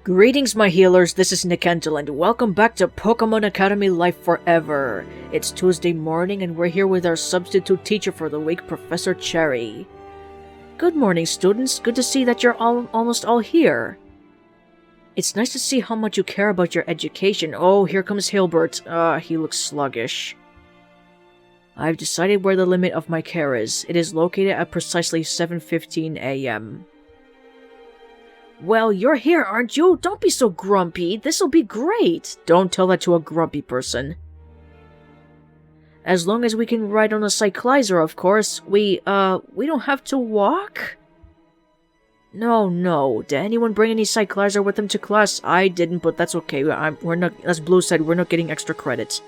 Greetings, my healers, this is Nikentel, and welcome back to Pokemon Academy Life Forever. It's Tuesday morning, and we're here with our substitute teacher for the week, Professor Cherry. Good morning, students. Good to see that you're almost all here. It's nice to see how much you care about your education. Oh, here comes Hilbert. He looks sluggish. I've decided where the limit of my care is. It is located at precisely 7:15 a.m. Well, you're here, aren't you? Don't be so grumpy. This'll be great. Don't tell that to a grumpy person. As long as we can ride on a cyclizer, of course. We don't have to walk? No. Did anyone bring any cyclizer with them to class? I didn't, but that's okay. We're not, as Blue said, we're not getting extra credit.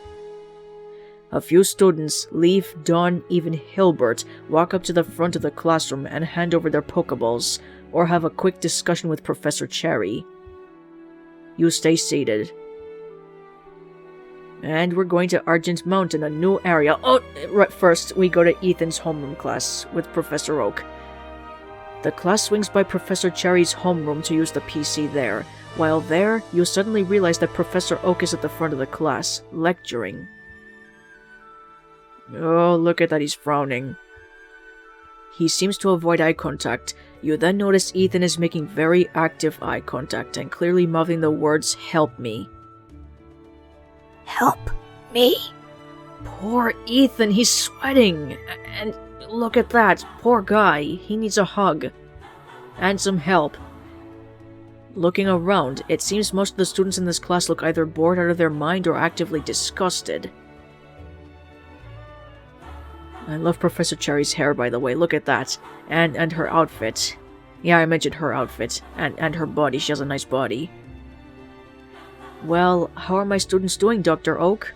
A few students, Leaf, Dawn, even Hilbert, walk up to the front of the classroom and hand over their Pokeballs, or have a quick discussion with Professor Cherry. You stay seated. And we're going to Argent Mountain, a new area. Oh, right, first we go to Ethan's homeroom class with Professor Oak. The class swings by Professor Cherry's homeroom to use the PC there. While there, you suddenly realize that Professor Oak is at the front of the class, lecturing. Oh, look at that, he's frowning. He seems to avoid eye contact. You then notice Ethan is making very active eye contact and clearly mouthing the words, "Help me." Help me? Poor Ethan, he's sweating. And look at that, poor guy. He needs a hug. And some help. Looking around, it seems most of the students in this class look either bored out of their mind or actively disgusted. I love Professor Cherry's hair, by the way. Look at that. And her outfit. Yeah, I mentioned her outfit. And her body. She has a nice body. Well, how are my students doing, Dr. Oak?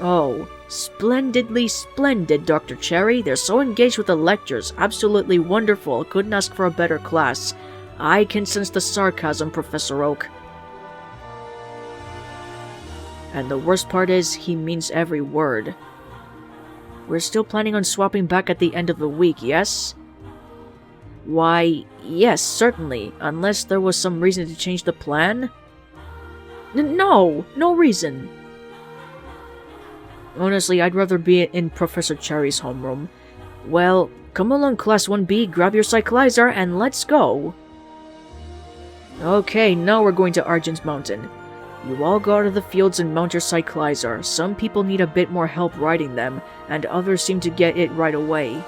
Oh, splendidly splendid, Dr. Cherry. They're so engaged with the lectures. Absolutely wonderful. Couldn't ask for a better class. I can sense the sarcasm, Professor Oak. And the worst part is, he means every word. We're still planning on swapping back at the end of the week, yes? Why, yes, certainly, unless there was some reason to change the plan? No reason. Honestly, I'd rather be in Professor Cherry's homeroom. Well, come along, Class 1B, grab your cyclizer, and let's go. Okay, now we're going to Argent Mountain. You all go out of the fields and mount your cyclizer. Some people need a bit more help riding them, and others seem to get it right away.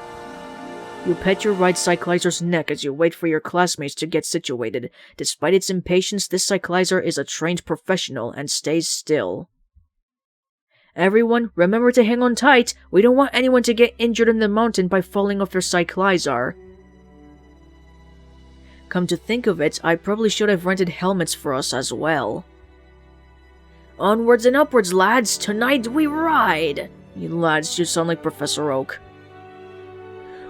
You pet your ride cyclizer's neck as you wait for your classmates to get situated. Despite its impatience, this cyclizer is a trained professional and stays still. Everyone, remember to hang on tight. We don't want anyone to get injured in the mountain by falling off their cyclizer. Come to think of it, I probably should have rented helmets for us as well. Onwards and upwards, lads! Tonight we ride! You lads, you sound like Professor Oak.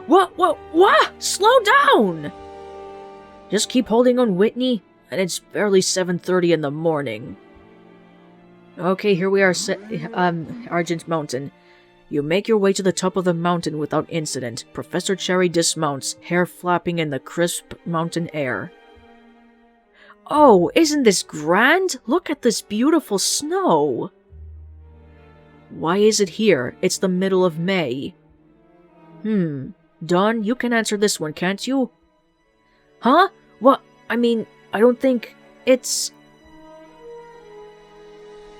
What? Slow down! Just keep holding on, Whitney, and it's barely 7:30 in the morning. Okay, here we are, Argent Mountain. You make your way to the top of the mountain without incident. Professor Cherry dismounts, hair flapping in the crisp mountain air. Oh, isn't this grand? Look at this beautiful snow! Why is it here? It's the middle of May. Dawn, you can answer this one, can't you? Huh? What? I mean, I don't think it's...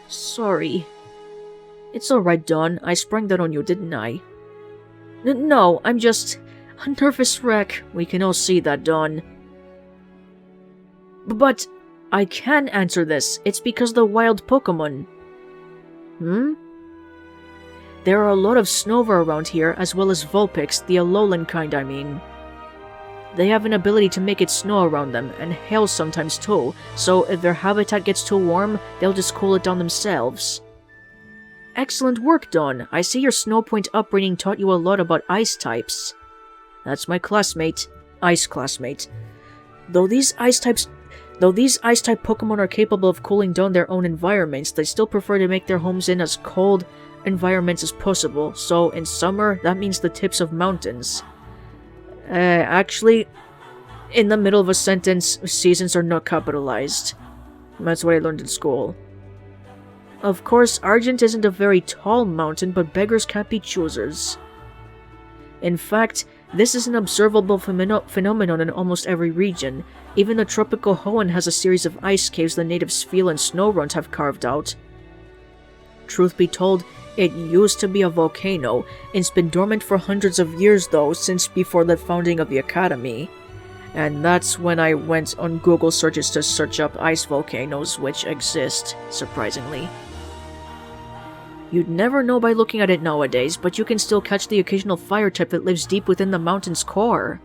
Sorry. It's alright, Dawn. I sprung that on you, didn't I? No, I'm just a nervous wreck. We can all see that, Dawn. But I can answer this. It's because the wild Pokemon. There are a lot of Snover around here, as well as Vulpix, the Alolan kind, I mean. They have an ability to make it snow around them, and hail sometimes too, so if their habitat gets too warm, they'll just cool it down themselves. Excellent work, Dawn. I see your Snowpoint upbringing taught you a lot about ice types. That's my classmate. Ice classmate. Though these ice-type Pokemon are capable of cooling down their own environments, they still prefer to make their homes in as cold environments as possible, so in summer, that means the tips of mountains. Actually, In the middle of a sentence, seasons are not capitalized. That's what I learned in school. Of course, Argent isn't a very tall mountain, but beggars can't be choosers. In fact, this is an observable phenomenon in almost every region. Even the tropical Hoenn has a series of ice caves the natives feel and snow runs have carved out. Truth be told, it used to be a volcano. It's been dormant for hundreds of years though, since before the founding of the Academy. And that's when I went on Google searches to search up ice volcanoes, which exist, surprisingly. You'd never know by looking at it nowadays, but you can still catch the occasional fire type that lives deep within the mountain's core.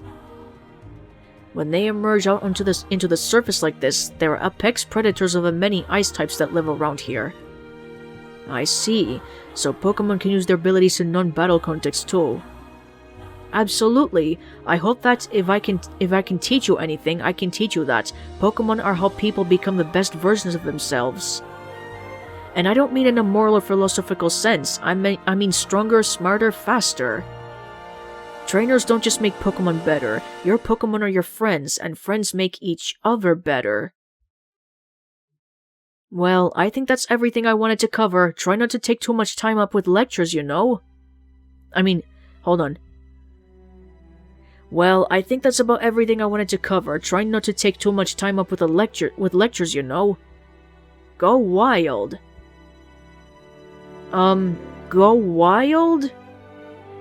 When they emerge out into the surface like this, they're apex predators of the many ice types that live around here. I see, so Pokemon can use their abilities in non-battle contexts too. Absolutely. I hope that if I can teach you anything, I can teach you that. Pokemon are how people become the best versions of themselves. And I don't mean in a moral or philosophical sense. I mean stronger, smarter, faster. Trainers don't just make Pokemon better. Your Pokemon are your friends, and friends make each other better. Well, I think that's everything I wanted to cover. Try not to take too much time up with lectures, you know? Hold on. Well, I think that's about everything I wanted to cover. Try not to take too much time up with lectures, you know? Go wild. Go wild?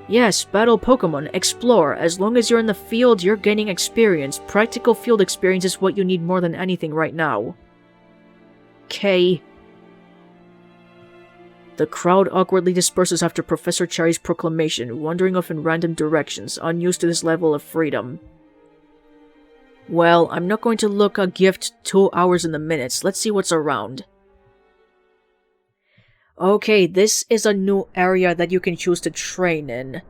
Yes, battle Pokemon, explore. As long as you're in the field, you're gaining experience. Practical field experience is what you need more than anything right now. K. The crowd awkwardly disperses after Professor Cherry's proclamation, wandering off in random directions, unused to this level of freedom. Well, I'm not going to look a gift 2 hours in the minutes. Let's see what's around. Okay, this is a new area that you can choose to train in.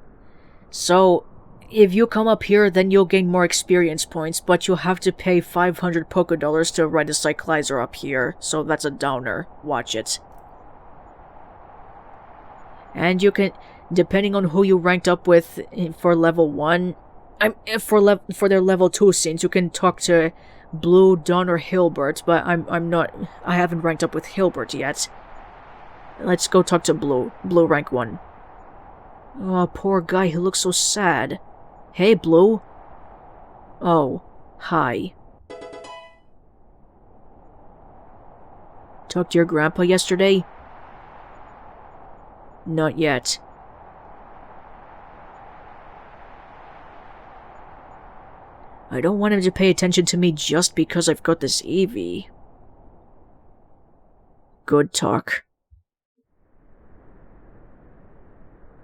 So, if you come up here, then you'll gain more experience points, but you'll have to pay 500 Pokédollars to ride a Cyclizer up here, so that's a downer. Watch it. And you can, depending on who you ranked up with for level 1, for their level 2 scenes, you can talk to Blue, Dawn, or Hilbert, but I haven't ranked up with Hilbert yet. Let's go talk to Blue. Blue rank 1. Oh, poor guy, he looks so sad. Hey, Blue. Oh, hi. Talked to your grandpa yesterday? Not yet. I don't want him to pay attention to me just because I've got this Eevee. Good talk.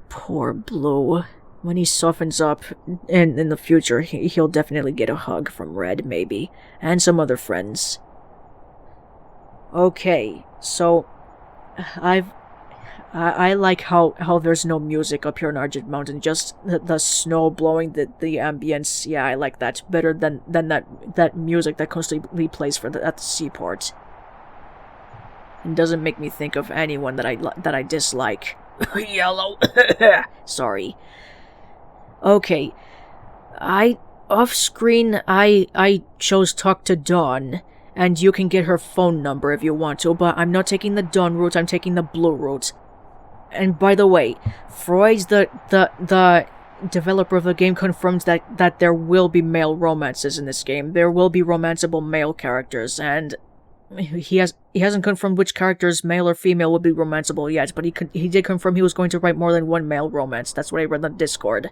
Poor Blue. When he softens up, and in the future, he'll definitely get a hug from Red, maybe, and some other friends. Okay, so I like how there's no music up here in Argent Mountain, just the snow blowing, the ambience. Yeah, I like that better than that music that constantly plays at the seaport. It doesn't make me think of anyone that I dislike. Yellow. Sorry. Okay. Off screen I chose talk to Dawn, and you can get her phone number if you want to, but I'm not taking the Dawn route, I'm taking the Blue route. And by the way, Freud's the developer of the game confirms that there will be male romances in this game. There will be romanceable male characters, and he hasn't confirmed which characters, male or female, will be romanceable yet, but he did confirm he was going to write more than one male romance. That's what I read on Discord.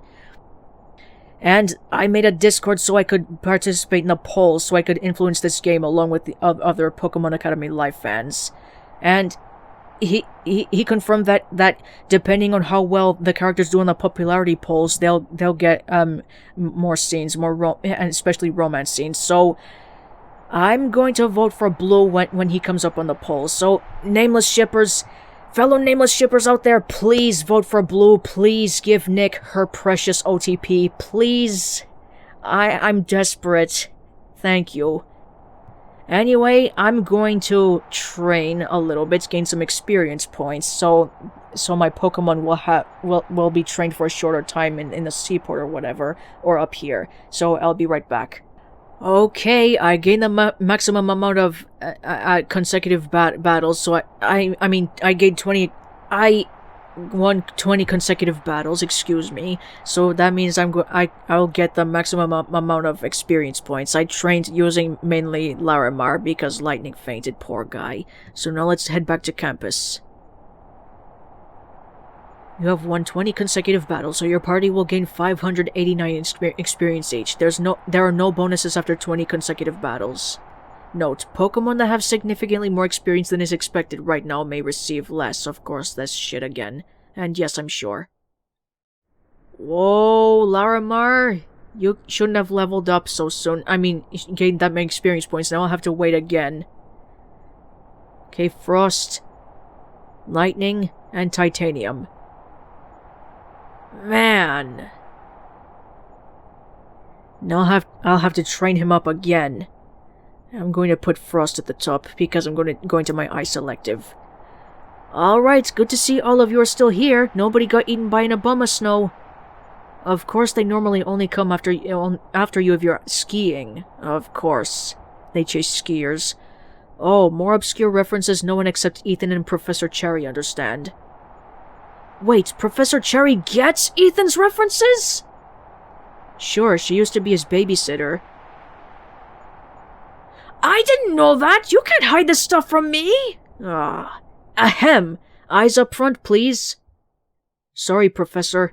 And I made a Discord so I could participate in the polls, so I could influence this game along with the other Pokemon Academy Live fans. And he confirmed that depending on how well the characters do in the popularity polls, they'll get more scenes, and especially romance scenes. So I'm going to vote for Blue when he comes up on the polls. So nameless shippers, fellow nameless shippers out there, please vote for Blue. Please give Nick her precious OTP. Please. I'm desperate. Thank you. Anyway, I'm going to train a little bit, gain some experience points, so my Pokemon will be trained for a shorter time in the seaport or whatever, or up here. So I'll be right back. Okay, I gained the maximum amount of consecutive battles, so I gained 20... I won 20 consecutive battles, excuse me. So that means I'll get the maximum amount of experience points. I trained using mainly Larimar because lightning fainted, poor guy. So now let's head back to campus. You have won 20 consecutive battles, so your party will gain 589 experience each. There are no bonuses after 20 consecutive battles. Note, Pokemon that have significantly more experience than is expected right now may receive less. Of course, that's shit again. And yes, I'm sure. Whoa, Larimar, you shouldn't have leveled up so soon. I mean, gained that many experience points, now I'll have to wait again. Okay, Frost, Lightning, and Titanium. Man. Now I'll have to train him up again. I'm going to put Frost at the top because I'm going to my Ice elective. Alright, good to see all of you are still here. Nobody got eaten by an Obama snow. Of course, they normally only come after you if you're skiing. Of course. They chase skiers. Oh, more obscure references no one except Ethan and Professor Cherry understand. Wait, Professor Cherry gets Ethan's references? Sure, she used to be his babysitter. I didn't know that! You can't hide this stuff from me! Ah. Ahem! Eyes up front, please. Sorry, Professor.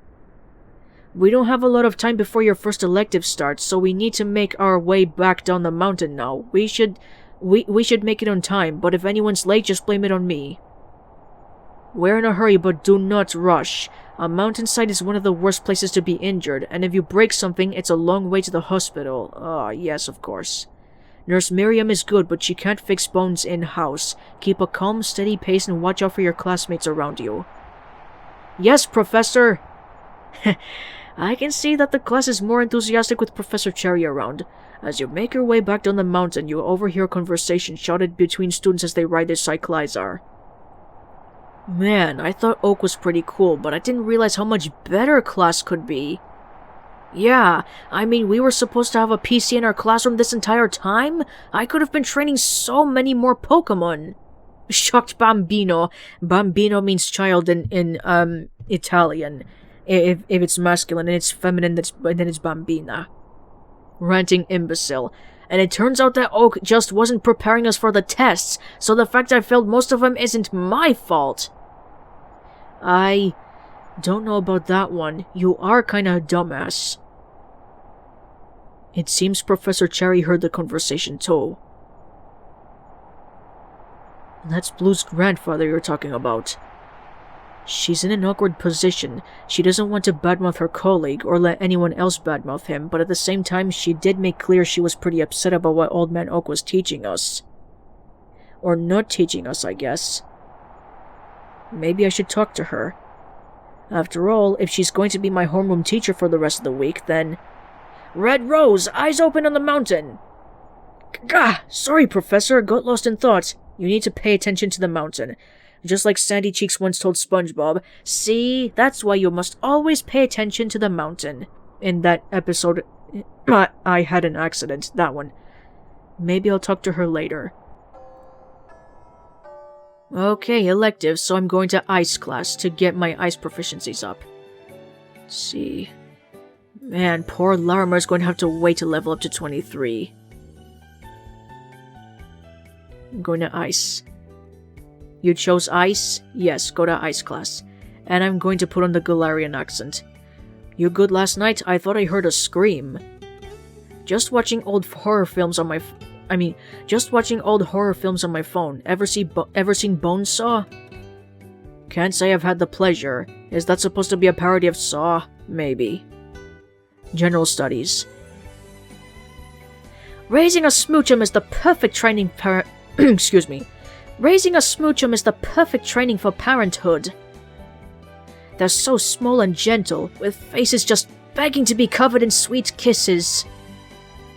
We don't have a lot of time before your first elective starts, so we need to make our way back down the mountain now. We should make it on time, but if anyone's late, just blame it on me. We're in a hurry, but do not rush. A mountainside is one of the worst places to be injured, and if you break something, it's a long way to the hospital. Ah, yes, of course. Nurse Miriam is good, but she can't fix bones in-house. Keep a calm, steady pace and watch out for your classmates around you. Yes, Professor! I can see that the class is more enthusiastic with Professor Cherry around. As you make your way back down the mountain, you overhear conversation shouted between students as they ride their Cyclizar. Man, I thought Oak was pretty cool, but I didn't realize how much better class could be. Yeah, I mean, we were supposed to have a PC in our classroom this entire time? I could have been training so many more Pokemon. Shocked Bambino. Bambino means child in Italian. If it's masculine and it's feminine, then it's Bambina. Ranting imbecile. And it turns out that Oak just wasn't preparing us for the tests, so the fact I failed most of them isn't my fault. I don't know about that one. You are kinda a dumbass. It seems Professor Cherry heard the conversation too. That's Blue's grandfather you're talking about. She's in an awkward position. She doesn't want to badmouth her colleague or let anyone else badmouth him, but at the same time she did make clear she was pretty upset about what Old Man Oak was teaching us. Or not teaching us, I guess. Maybe I should talk to her. After all, if she's going to be my homeroom teacher for the rest of the week, then... Red Rose, eyes open on the mountain! Gah! Sorry, Professor, got lost in thought. You need to pay attention to the mountain. Just like Sandy Cheeks once told SpongeBob, see, that's why you must always pay attention to the mountain. In that episode, I had an accident, that one. Maybe I'll talk to her later. Okay, elective, so I'm going to Ice class to get my Ice proficiencies up. Let's see... Man, poor Larimer's going to have to wait to level up to 23. I'm going to Ice. You chose Ice? Yes, go to Ice class. And I'm going to put on the Galarian accent. You good last night? I thought I heard a scream. Just watching old horror films on my phone. Ever seen Bonesaw? Can't say I've had the pleasure. Is that supposed to be a parody of Saw? Maybe. General Studies. Raising a Smoochum is the perfect training Excuse me. Raising a Smoochum is the perfect training for parenthood. They're so small and gentle, with faces just begging to be covered in sweet kisses.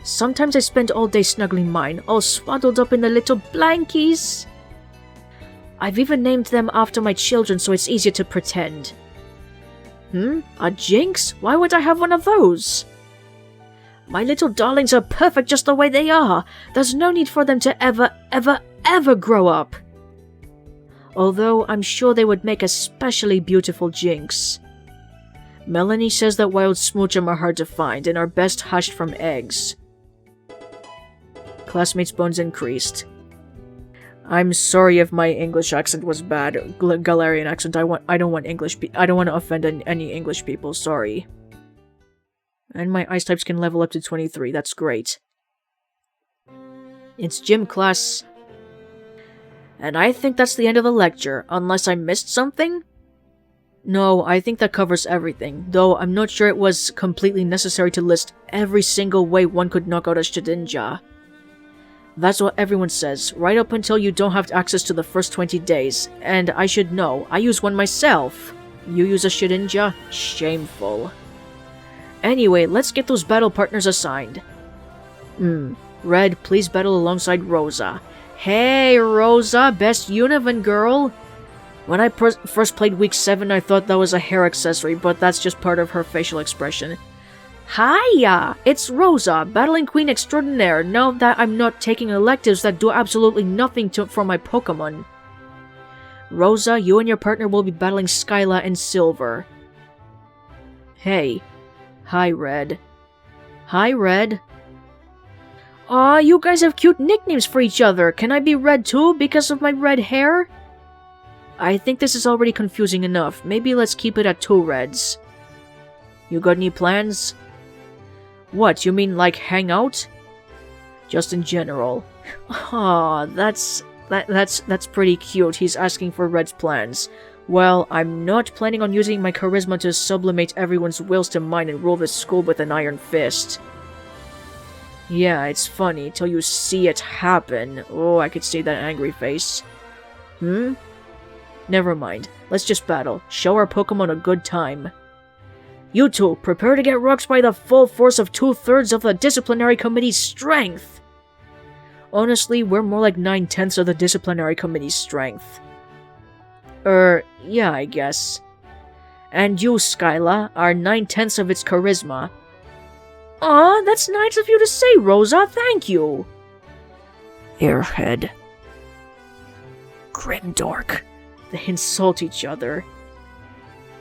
Sometimes I spend all day snuggling mine, all swaddled up in the little blankies. I've even named them after my children so it's easier to pretend. A Jinx? Why would I have one of those? My little darlings are perfect just the way they are. There's no need for them to ever grow up. Although I'm sure they would make especially beautiful Jinx. Melanie says that wild smoochum are hard to find and are best hatched from eggs. Classmates' bones increased. I'm sorry if my English accent was bad. Galarian accent. I don't want to offend any English people. Sorry. And my ice types can level up to 23. That's great. It's gym class. And I think that's the end of the lecture, unless I missed something? No, I think that covers everything, though I'm not sure it was completely necessary to list every single way one could knock out a Shedinja. That's what everyone says, right up until you don't have access to the first 20 days, and I should know, I use one myself. You use a Shedinja? Shameful. Anyway, let's get those battle partners assigned. Red, please battle alongside Rosa. Hey, Rosa, best Univan girl! When I first played Week 7, I thought that was a hair accessory, but that's just part of her facial expression. Hiya! It's Rosa, Battling Queen Extraordinaire, now that I'm not taking electives that do absolutely nothing for my Pokemon. Rosa, you and your partner will be battling Skyla and Silver. Hey. Hi, Red. Hi, Red. Aw, you guys have cute nicknames for each other. Can I be Red too, because of my red hair? I think this is already confusing enough. Maybe let's keep it at 2 Reds. You got any plans? What, you mean like hang out? Just in general. Aw, that's pretty cute. He's asking for Red's plans. Well, I'm not planning on using my charisma to sublimate everyone's wills to mine and rule this school with an iron fist. Yeah, it's funny till you see it happen. Oh, I could see that angry face. Never mind. Let's just battle. Show our Pokemon a good time. You two, prepare to get rocked by the full force of 2/3 of the disciplinary committee's strength! Honestly, we're more like 9/10 of the disciplinary committee's strength. Yeah, I guess. And you, Skyla, are 9/10 of its charisma. Aw, that's nice of you to say, Rosa, thank you! Airhead. Grimdork. They insult each other.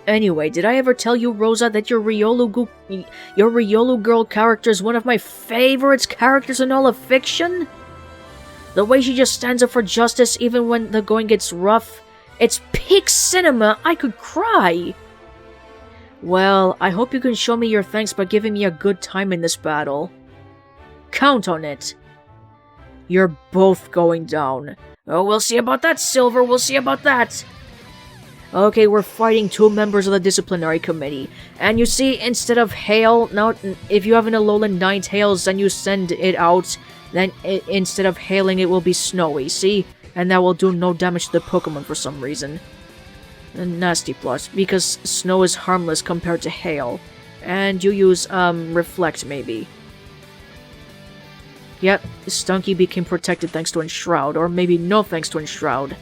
Anyway, did I ever tell you, Rosa, that your Riolu girl character is one of my favorite characters in all of fiction? The way she just stands up for justice even when the going gets rough. It's peak cinema, I could cry! Well, I hope you can show me your thanks by giving me a good time in this battle. Count on it. You're both going down. Oh, we'll see about that, Silver, we'll see about that! Okay, we're fighting 2 members of the disciplinary committee. And you see, instead of hail, now, if you have an Alolan Ninetales and you send it out, then instead of hailing, it will be snowy, see? And that will do no damage to the Pokemon for some reason. A nasty plot, because snow is harmless compared to hail. And you use, Reflect, maybe. Yep, Stunky became protected thanks to Enshroud, or maybe no thanks to Enshroud.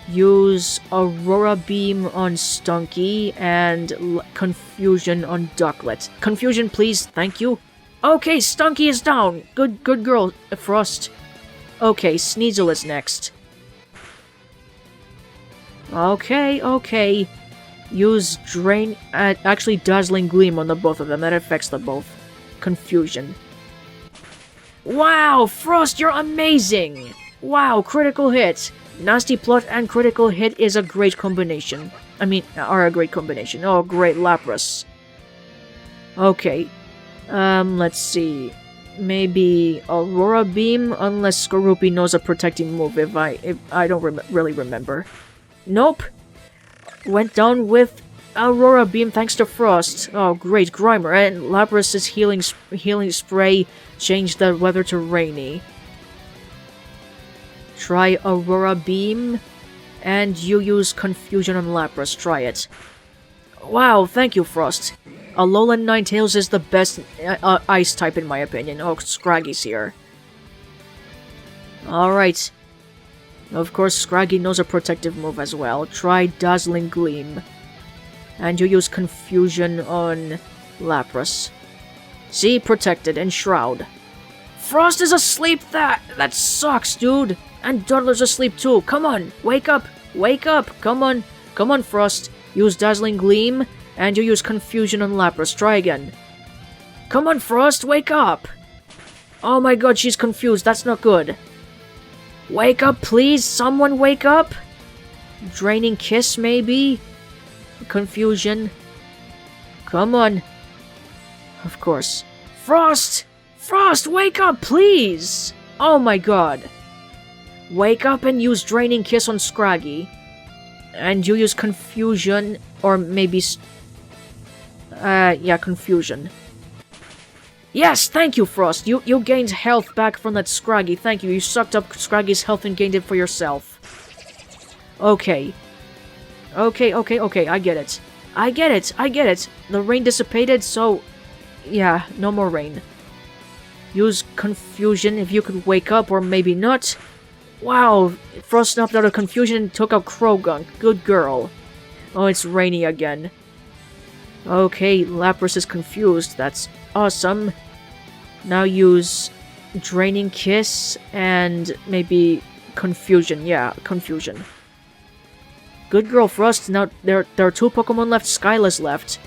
Use Aurora Beam on Stunky, and Confusion on Ducklet. Confusion, please, thank you. Okay, Stunky is down! Good girl, Frost. Okay, Sneasel is next. Okay. Use Drain... actually, Dazzling Gleam on the both of them. That affects them both. Confusion. Wow, Frost, you're amazing! Wow, critical hit. Nasty Plot and critical hit is a great combination. Are a great combination. Oh, great, Lapras. Okay. Let's see. Maybe Aurora Beam, unless Skorupi knows a protecting move, if I don't really remember. Nope. Went down with Aurora Beam thanks to Frost. Oh, great, Grimer. And Lapras' healing spray changed the weather to rainy. Try Aurora Beam, and you use Confusion on Lapras. Try it. Wow, thank you, Frost. Alolan Ninetales is the best ice type in my opinion. Oh, Scraggy's here. Alright. Of course, Scraggy knows a protective move as well. Try Dazzling Gleam. And you use Confusion on Lapras. See, protected and shroud. Frost is asleep. That sucks, dude. And Dudler's asleep too. Come on, wake up. Wake up. Come on, Frost. Use Dazzling Gleam, and you use Confusion on Lapras. Try again. Come on, Frost, wake up. Oh my god, she's confused. That's not good. Wake up, please. Someone wake up. Draining Kiss, maybe? Confusion. Come on. Of course. Frost! Frost, wake up, please! Oh my god. Wake up and use Draining Kiss on Scraggy. And you use Confusion, or maybe... yeah, Confusion. Yes, thank you, Frost. You gained health back from that Scraggy. Thank you. You sucked up Scraggy's health and gained it for yourself. Okay. Okay. I get it. I get it. The rain dissipated, so... yeah, no more rain. Use Confusion if you could wake up, or maybe not. Wow, Frost snapped out of Confusion and took out Krogunk. Good girl. Oh, it's rainy again. Okay, Lapras is confused. That's awesome. Now use Draining Kiss and maybe Confusion. Yeah, Confusion. Good girl, Frost. Now there are 2 Pokemon left. Skyla's left.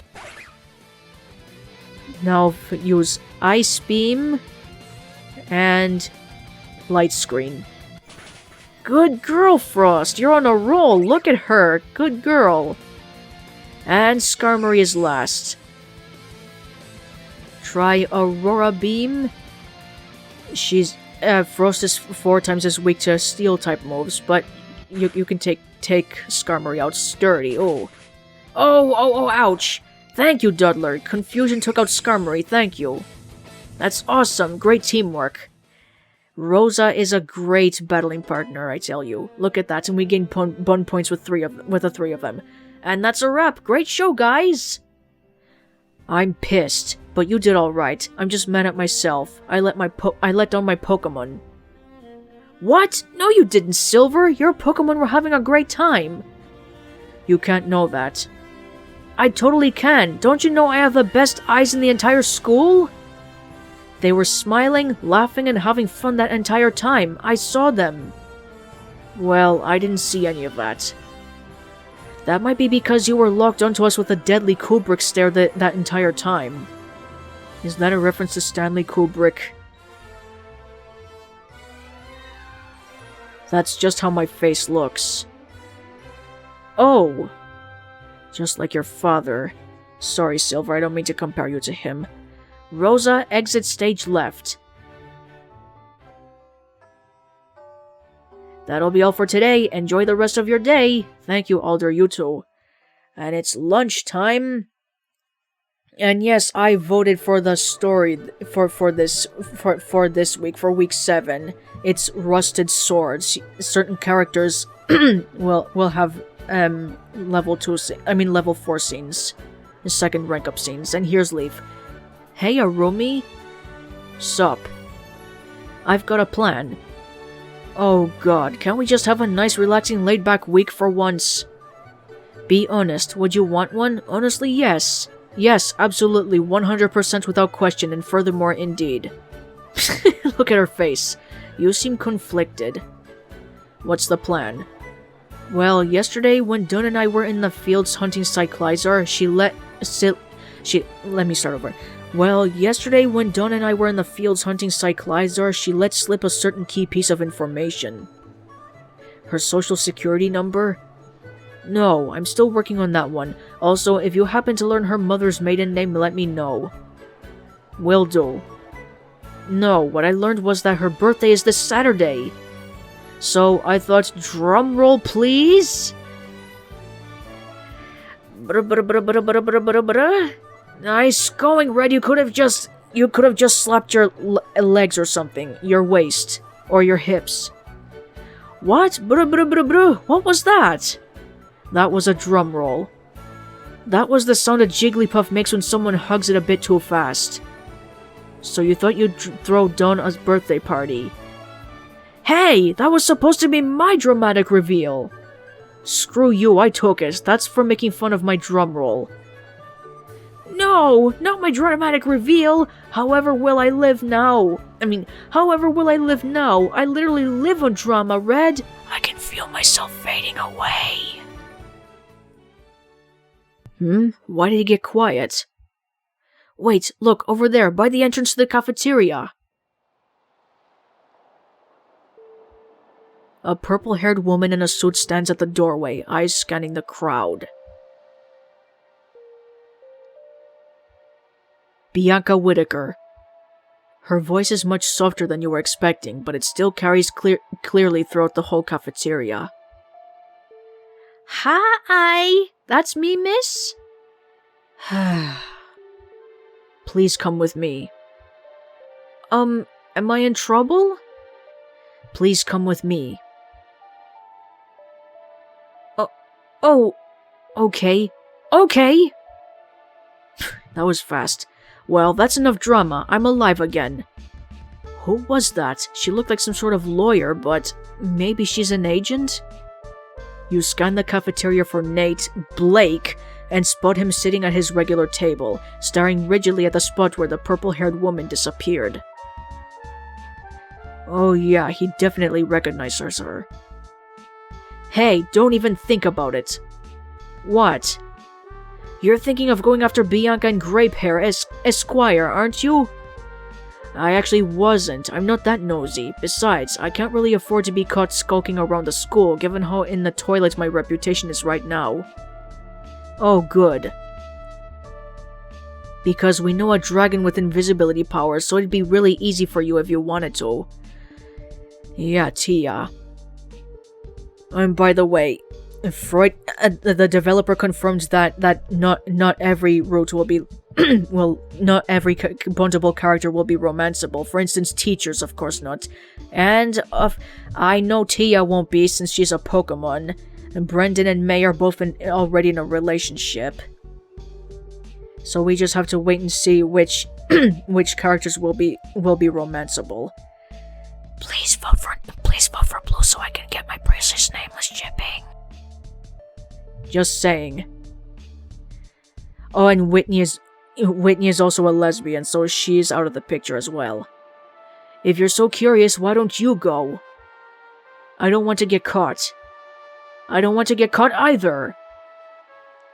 Now use Ice Beam and Light Screen. Good girl, Frost. You're on a roll. Look at her. Good girl. And Skarmory is last. Try Aurora Beam. She's Frost is 4 times as weak to Steel type moves, but you can take Skarmory out. Sturdy. Oh, ouch. Thank you, Dudler. Confusion took out Skarmory. Thank you. That's awesome. Great teamwork. Rosa is a great battling partner, I tell you. Look at that, and we gain bun points with the 3 of them. And that's a wrap. Great show, guys! I'm pissed, but you did alright. I'm just mad at myself. I let down my Pokemon. What? No, you didn't, Silver! Your Pokemon were having a great time! You can't know that. I totally can. Don't you know I have the best eyes in the entire school? They were smiling, laughing, and having fun that entire time. I saw them. Well, I didn't see any of that. That might be because you were locked onto us with a deadly Kubrick stare that entire time. Is that a reference to Stanley Kubrick? That's just how my face looks. Oh! Just like your father. Sorry, Silver, I don't mean to compare you to him. Rosa, exit stage left. That'll be all for today. Enjoy the rest of your day. Thank you, Alder, you too. And it's lunchtime. And yes, I voted for the story for this week, for week 7. It's Rusted Swords. Certain characters will have level 4 scenes. The second rank up scenes. And here's Leaf. Hey, Arumi? Sup? I've got a plan. Oh god, can't we just have a nice, relaxing, laid-back week for once? Be honest, would you want one? Honestly, yes. Yes, absolutely, 100% without question, and furthermore, indeed. Look at her face. You seem conflicted. What's the plan? Well, yesterday, when Dawn and I were in the fields hunting Cyclizar, let me start over. Well, yesterday when Dawn and I were in the fields hunting Cyclizar, she let slip a certain key piece of information. Her social security number? No, I'm still working on that one. Also, if you happen to learn her mother's maiden name, let me know. Will do. No, what I learned was that her birthday is this Saturday. So, I thought, drum roll please? Nice going, Red. You could have just slapped your legs or something, your waist, or your hips. What? What was that? That was a drum roll. That was the sound a Jigglypuff makes when someone hugs it a bit too fast. So you thought you'd throw Dawn a birthday party. Hey, that was supposed to be my dramatic reveal. Screw you, I took it. That's for making fun of my drum roll. No! no, not my dramatic reveal. However will I live now? However will I live now? I literally live on drama, Red. I can feel myself fading away. Why did he get quiet? Wait, look, over there, by the entrance to the cafeteria. A purple-haired woman in a suit stands at the doorway, eyes scanning the crowd. Bianca Whitaker. Her voice is much softer than you were expecting, but it still carries clearly throughout the whole cafeteria. Hi! That's me, miss? Please come with me. Am I in trouble? Please come with me. Oh, okay. Okay! That was fast. Well, that's enough drama. I'm alive again. Who was that? She looked like some sort of lawyer, but maybe she's an agent? You scan the cafeteria for Nate, Blake, and spot him sitting at his regular table, staring rigidly at the spot where the purple-haired woman disappeared. Oh yeah, he definitely recognizes her. Hey, don't even think about it. What? You're thinking of going after Bianca and Grapehair Esquire, aren't you? I actually wasn't. I'm not that nosy. Besides, I can't really afford to be caught skulking around the school, given how in the toilet my reputation is right now. Oh, good. Because we know a dragon with invisibility powers, so it'd be really easy for you if you wanted to. Yeah, Tia. And by the way, Freud, the developer confirmed that not every route will be, not every bondable character will be romanceable. For instance, teachers, of course not. And I know Tia won't be since she's a Pokemon. And Brendan and May are both already in a relationship. So we just have to wait and see which characters will be romanceable. Please vote for blue so I can get my bracelets nameless shipping. Just saying. Oh, and Whitney is also a lesbian, so she's out of the picture as well. If you're so curious, why don't you go? I don't want to get caught. I don't want to get caught either.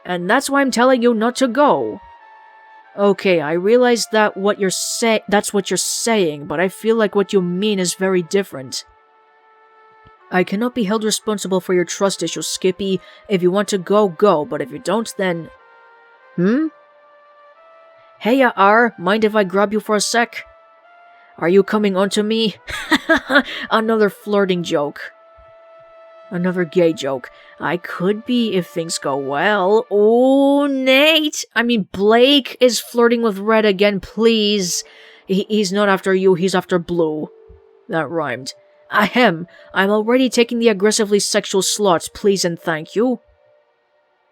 And that's why I'm telling you not to go. Okay, I realize that's what you're saying, but I feel like what you mean is very different. I cannot be held responsible for your trust issues, Skippy. If you want to go, go, but if you don't, then... Hey, R, mind if I grab you for a sec? Are you coming onto me? Another flirting joke. Another gay joke. I could be if things go well. Oh, Nate! Blake is flirting with Red again, please. He's not after you, he's after Blue. That rhymed. Ahem, I'm already taking the aggressively sexual slots, please and thank you.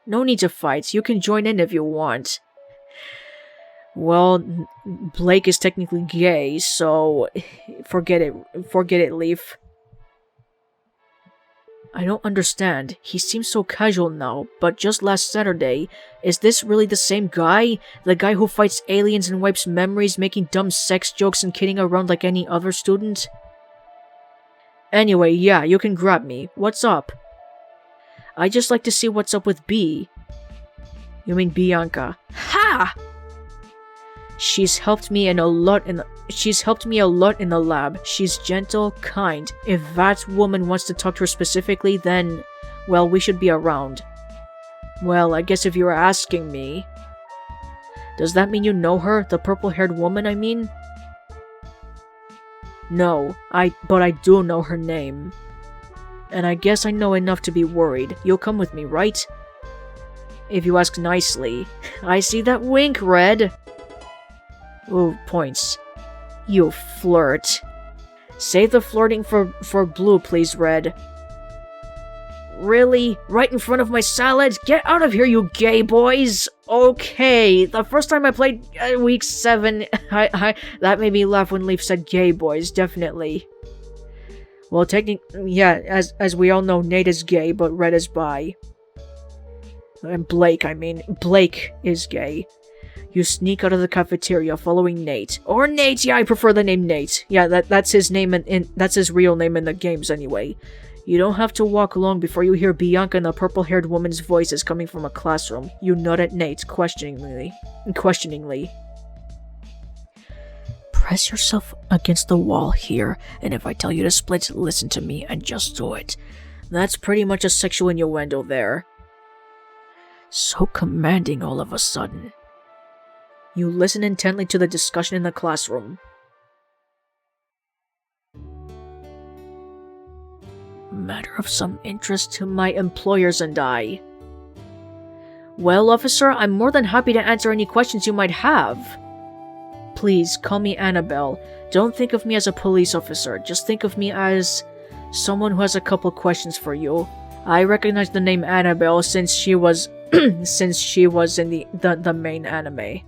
No need to fight, you can join in if you want. Well, Blake is technically gay, so forget it, Leaf. I don't understand. He seems so casual now, but just last Saturday, is this really the same guy? The guy who fights aliens and wipes memories, making dumb sex jokes and kidding around like any other student? Anyway, yeah, you can grab me. What's up? I just like to see what's up with B. You mean Bianca? Ha! She's helped me a lot in the lab. She's gentle, kind. If that woman wants to talk to her specifically, then, well, we should be around. Well, I guess if you were asking me. Does that mean you know her? The purple-haired woman, I mean? No, but I do know her name. And I guess I know enough to be worried. You'll come with me, right? If you ask nicely. I see that wink, Red. Ooh, points. You flirt. Save the flirting for Blue, please, Red. Really? Right in front of my salad? Get out of here, you gay boys! Okay, the first time I played week 7, that made me laugh when Leaf said gay boys, definitely. Well, technically, yeah, as we all know, Nate is gay, but Red is bi. And Blake is gay. You sneak out of the cafeteria following Nate. Or Nate, yeah, I prefer the name Nate. Yeah, that's his name that's his real name in the games anyway. You don't have to walk long before you hear Bianca and the purple-haired woman's voices coming from a classroom. You nod at Nate questioningly. Press yourself against the wall here, and if I tell you to split, listen to me and just do it. That's pretty much a sexual innuendo there. So commanding all of a sudden. You listen intently to the discussion in the classroom. Matter of some interest to my employers and I. Well, officer, I'm more than happy to answer any questions you might have. Please, call me Anabel. Don't think of me as a police officer. Just think of me as someone who has a couple questions for you. I recognize the name Anabel since she was in the main anime.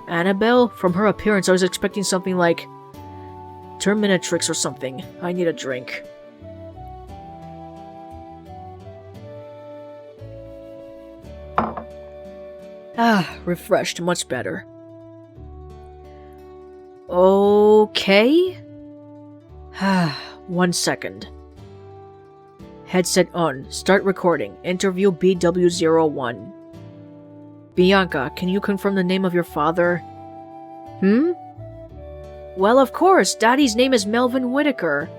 Anabel? From her appearance, I was expecting something like Terminatrix or something. I need a drink. Refreshed. Much better. Okay. 1 second. Headset on. Start recording. Interview BW01. Bianca, can you confirm the name of your father? Well, of course. Daddy's name is Melvin Whitaker.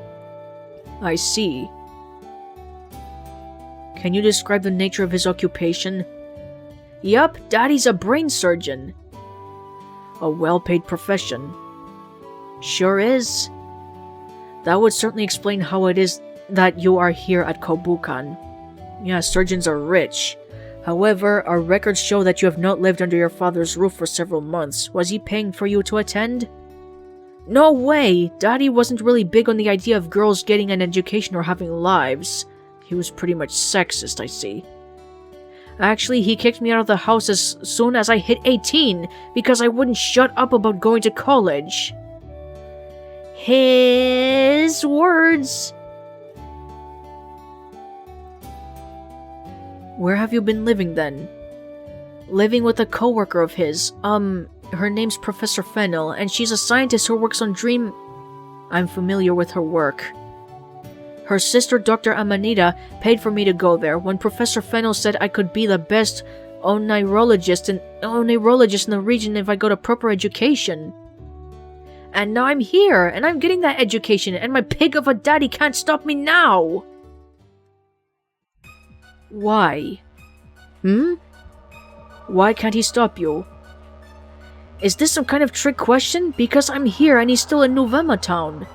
I see. Can you describe the nature of his occupation? Yup, Daddy's a brain surgeon. A well-paid profession. Sure is. That would certainly explain how it is that you are here at Kobukan. Yeah, surgeons are rich. However, our records show that you have not lived under your father's roof for several months. Was he paying for you to attend? No way! Daddy wasn't really big on the idea of girls getting an education or having lives. He was pretty much sexist, I see. Actually, he kicked me out of the house as soon as I hit 18 because I wouldn't shut up about going to college. His words. Where have you been living then? Living with a coworker of his. Her name's Professor Fennel, and she's a scientist who works on Dream... I'm familiar with her work. Her sister, Dr. Amanita, paid for me to go there when Professor Fennel said I could be the best oneirologist in the region if I got a proper education. And now I'm here, and I'm getting that education, and my pig of a daddy can't stop me now! Why? Why can't he stop you? Is this some kind of trick question? Because I'm here and he's still in November Town.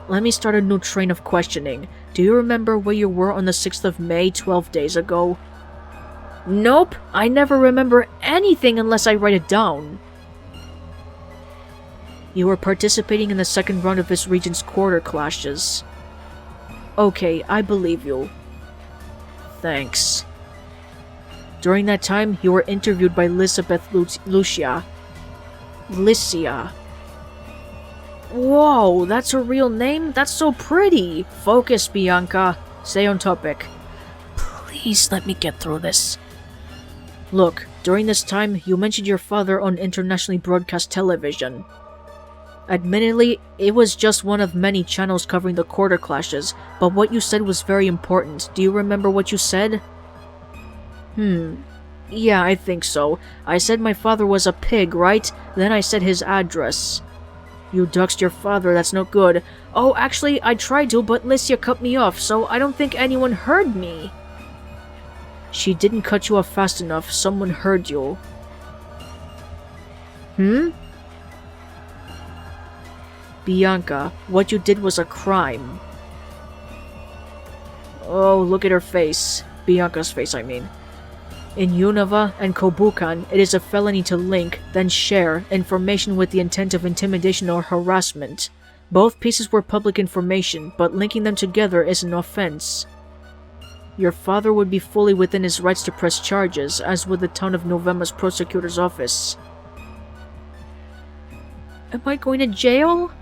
Let me start a new train of questioning. Do you remember where you were on the 6th of May 12 days ago? Nope, I never remember anything unless I write it down. You were participating in the second round of this region's quarter clashes. Okay, I believe you. Thanks. During that time, you were interviewed by Elizabeth Lucia. Licia. Whoa, that's her real name? That's so pretty! Focus, Bianca. Stay on topic. Please let me get through this. Look, during this time, you mentioned your father on internationally broadcast television. Admittedly, it was just one of many channels covering the quarter clashes, but what you said was very important. Do you remember what you said? Yeah, I think so. I said my father was a pig, right? Then I said his address. You doxed your father, that's no good. Oh, actually, I tried to, but Licia cut me off, so I don't think anyone heard me. She didn't cut you off fast enough. Someone heard you. Bianca, what you did was a crime. Oh, look at her face. Bianca's face, I mean. In Unova and Kobukan, it is a felony to link, then share, information with the intent of intimidation or harassment. Both pieces were public information, but linking them together is an offense. Your father would be fully within his rights to press charges, as would the town of November's prosecutor's office. Am I going to jail?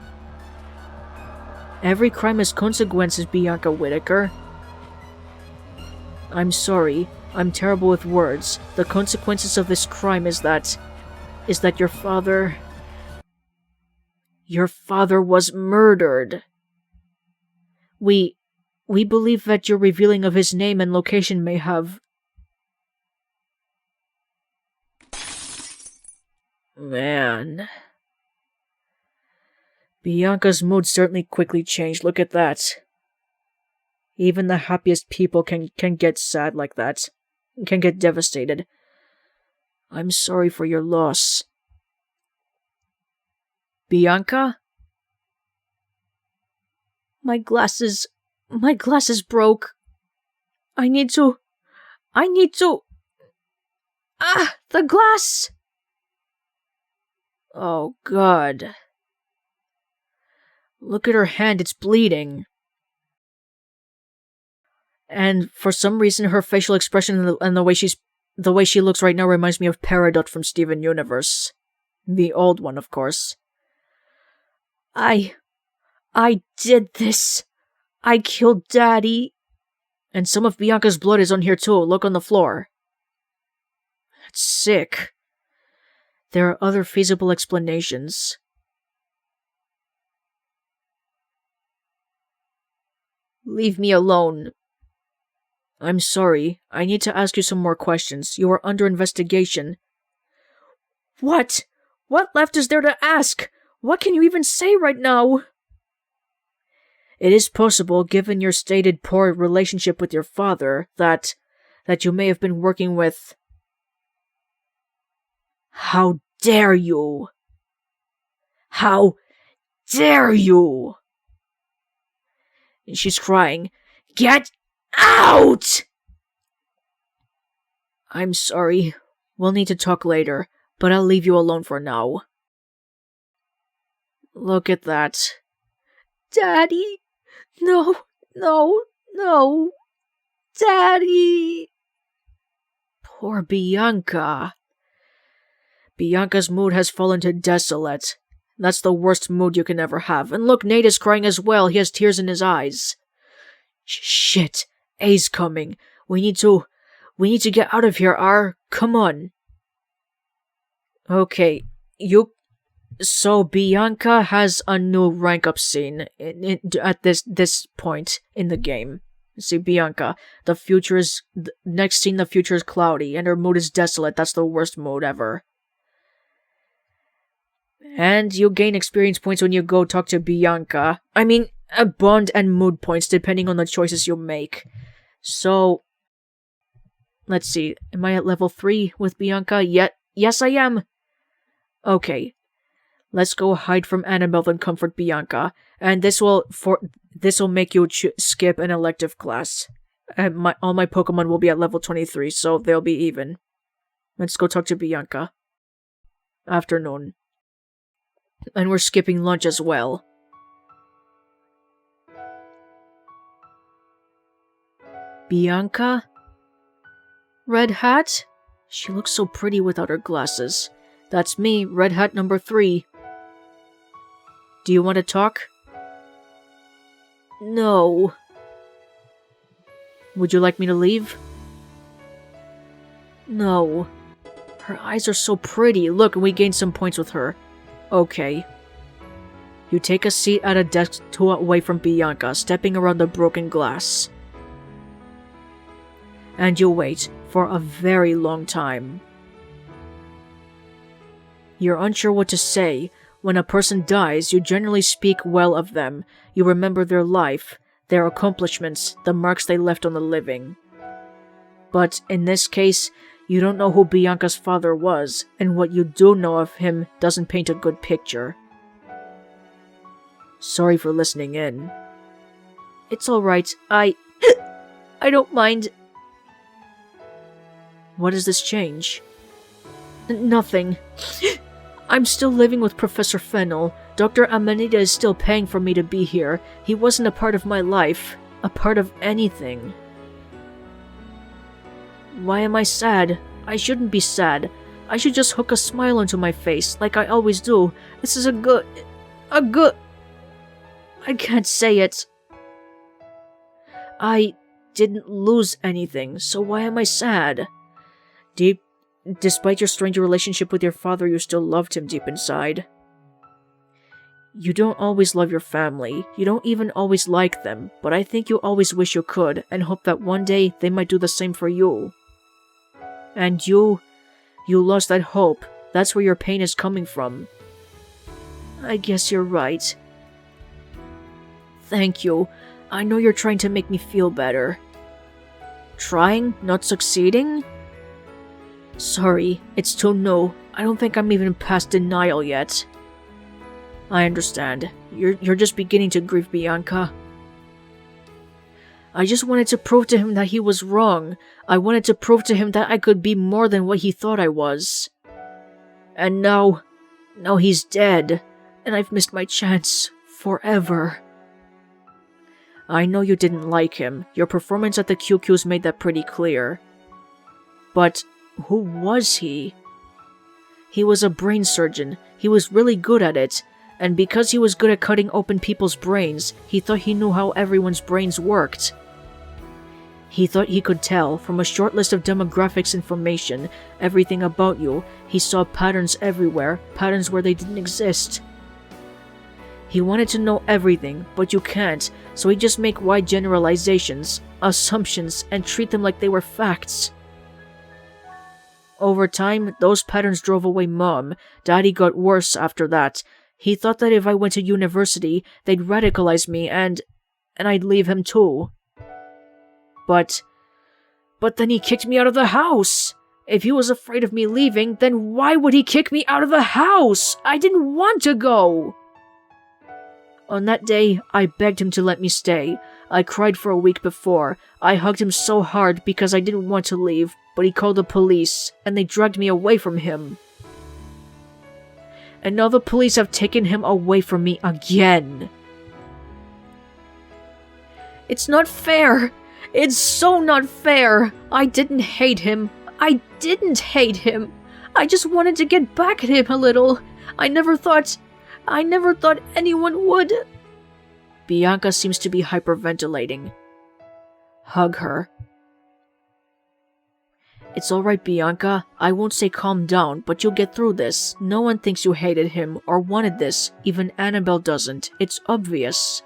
Every crime has consequences, Bianca Whitaker. I'm sorry. I'm terrible with words. The consequences of this crime is that your father... Your father was murdered. We believe that your revealing of his name and location may have... Man... Bianca's mood certainly quickly changed, look at that. Even the happiest people can get sad like that. Can get devastated. I'm sorry for your loss. Bianca? My glasses broke. I need to... Ah! The glass! Oh, God. Look at her hand, it's bleeding. And for some reason, her facial expression and the way she looks right now reminds me of Peridot from Steven Universe. The old one, of course. I did this. I killed Daddy. And some of Bianca's blood is on here too. Look on the floor. That's sick. There are other feasible explanations. Leave me alone. I'm sorry. I need to ask you some more questions. You are under investigation. What? What left is there to ask? What can you even say right now? It is possible, given your stated poor relationship with your father, that you may have been working with... How dare you? How dare you? And she's crying. Get out! I'm sorry. We'll need to talk later, but I'll leave you alone for now. Look at that. Daddy! No, no, no. Daddy! Poor Bianca. Bianca's mood has fallen to desolate. That's the worst mood you can ever have. And look, Nate is crying as well. He has tears in his eyes. Shit. A's coming. We need to get out of here, R. Come on. Okay, So Bianca has a new rank up scene at this point in the game. See, Bianca, next scene the future is cloudy, and her mood is desolate. That's the worst mood ever. And you'll gain experience points when you go talk to Bianca. I mean, a bond and mood points depending on the choices you make. So, let's see. Am I at level 3 with Bianca? Yes, I am. Okay. Let's go hide from Anabel then comfort Bianca. And this will make you skip an elective class. All my Pokemon will be at level 23, so they'll be even. Let's go talk to Bianca. Afternoon. And we're skipping lunch as well. Bianca? Red Hat? She looks so pretty without her glasses. That's me, Red Hat number 3. Do you want to talk? No. Would you like me to leave? No. Her eyes are so pretty. Look, and we gained some points with her. Okay. You take a seat at a desk away from Bianca, stepping around the broken glass. And you wait for a very long time. You're unsure what to say. When a person dies, you generally speak well of them. You remember their life, their accomplishments, the marks they left on the living. But in this case, you don't know who Bianca's father was, and what you do know of him doesn't paint a good picture. Sorry for listening in. It's alright, I don't mind. What does this change? Nothing. I'm still living with Professor Fennel. Dr. Amanita is still paying for me to be here. He wasn't a part of my life, a part of anything. Why am I sad? I shouldn't be sad. I should just hook a smile onto my face, like I always do. This is a good... I can't say it. I didn't lose anything, so why am I sad? Despite your strained relationship with your father, you still loved him deep inside. You don't always love your family. You don't even always like them, but I think you always wish you could, and hope that one day they might do the same for you. And you lost that hope. That's where your pain is coming from. I guess you're right. Thank you. I know you're trying to make me feel better. Trying? Not succeeding? Sorry, it's too new. I don't think I'm even past denial yet. I understand. You're just beginning to grieve, Bianca. I just wanted to prove to him that he was wrong. I wanted to prove to him that I could be more than what he thought I was. And now he's dead, and I've missed my chance forever. I know you didn't like him. Your performance at the QQs made that pretty clear. But who was he? He was a brain surgeon. He was really good at it. And because he was good at cutting open people's brains, he thought he knew how everyone's brains worked. He thought he could tell, from a short list of demographics information, everything about you. He saw patterns everywhere, patterns where they didn't exist. He wanted to know everything, but you can't, so he'd just make wide generalizations, assumptions, and treat them like they were facts. Over time, those patterns drove away Mom. Daddy got worse after that. He thought that if I went to university, they'd radicalize me and I'd leave him too. But then he kicked me out of the house! If he was afraid of me leaving, then why would he kick me out of the house? I didn't want to go! On that day, I begged him to let me stay. I cried for a week before. I hugged him so hard because I didn't want to leave, but he called the police, and they dragged me away from him. And now the police have taken him away from me again. It's not fair! It's so not fair! I didn't hate him. I didn't hate him. I just wanted to get back at him a little. I never thought anyone would. Bianca seems to be hyperventilating. Hug her. It's alright, Bianca. I won't say calm down, but you'll get through this. No one thinks you hated him or wanted this. Even Anabel doesn't. It's obvious.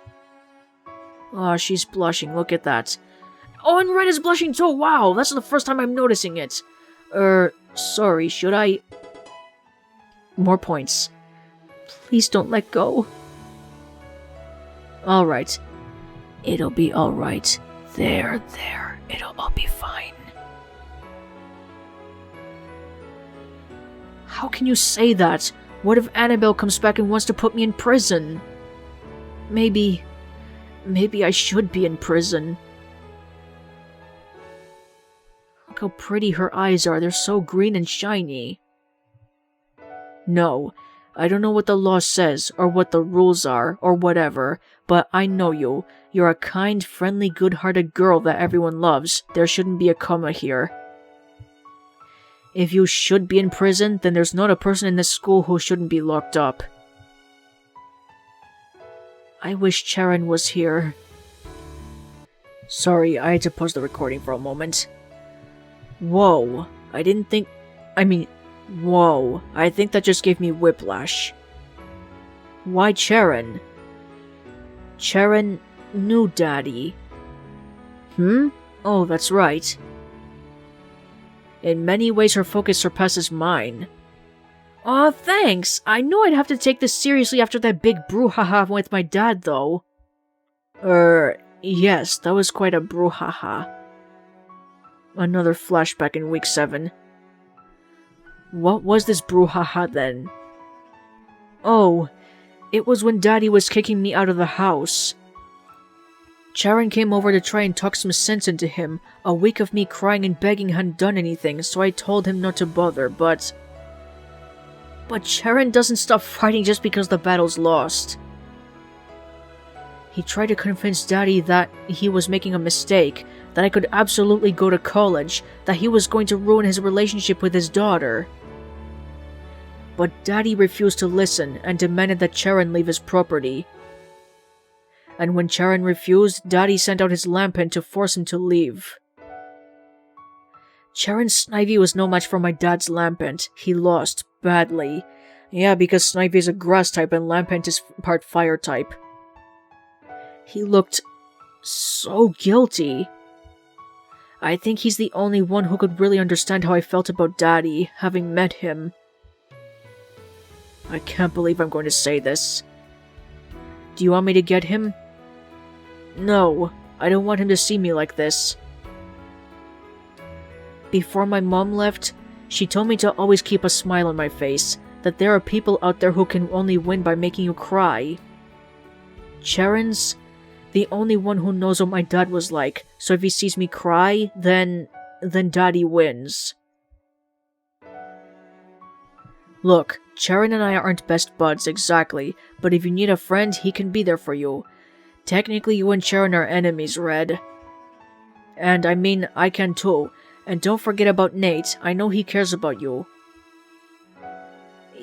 Oh, she's blushing. Look at that. Oh, and Red is blushing too. Wow, that's the first time I'm noticing it. Sorry, should I? More points. Please don't let go. Alright. It'll be alright. There. It'll all be fine. How can you say that? What if Anabel comes back and wants to put me in prison? Maybe I should be in prison. Look how pretty her eyes are. They're so green and shiny. No, I don't know what the law says, or what the rules are, or whatever, but I know you. You're a kind, friendly, good-hearted girl that everyone loves. There shouldn't be a comma here. If you should be in prison, then there's not a person in this school who shouldn't be locked up. I wish Charon was here. Sorry, I had to pause the recording for a moment. Whoa, I think that just gave me whiplash. Why Charon? Charon knew Daddy. Oh, that's right. In many ways, her focus surpasses mine. Aw, thanks! I knew I'd have to take this seriously after that big brouhaha with my dad, though. Yes, that was quite a brouhaha. Another flashback in week 7. What was this brouhaha then? Oh, it was when Daddy was kicking me out of the house. Charon came over to try and talk some sense into him. A week of me crying and begging hadn't done anything, so I told him not to bother, but Charon doesn't stop fighting just because the battle's lost. He tried to convince Daddy that he was making a mistake, that I could absolutely go to college, that he was going to ruin his relationship with his daughter. But Daddy refused to listen and demanded that Charon leave his property. And when Charon refused, Daddy sent out his lampent to force him to leave. Charon's Snivy was no match for my dad's lampent. He lost, badly. Yeah, because Snivy is a grass type and lampent is part fire type. He looked so guilty. I think he's the only one who could really understand how I felt about Daddy, having met him. I can't believe I'm going to say this. Do you want me to get him? No, I don't want him to see me like this. Before my mom left, she told me to always keep a smile on my face, that there are people out there who can only win by making you cry. Charon's the only one who knows what my dad was like, so if he sees me cry, then Daddy wins. Look, Charon and I aren't best buds exactly, but if you need a friend, he can be there for you. Technically, you and Charon are enemies, Red. And I mean, I can too. And don't forget about Nate, I know he cares about you.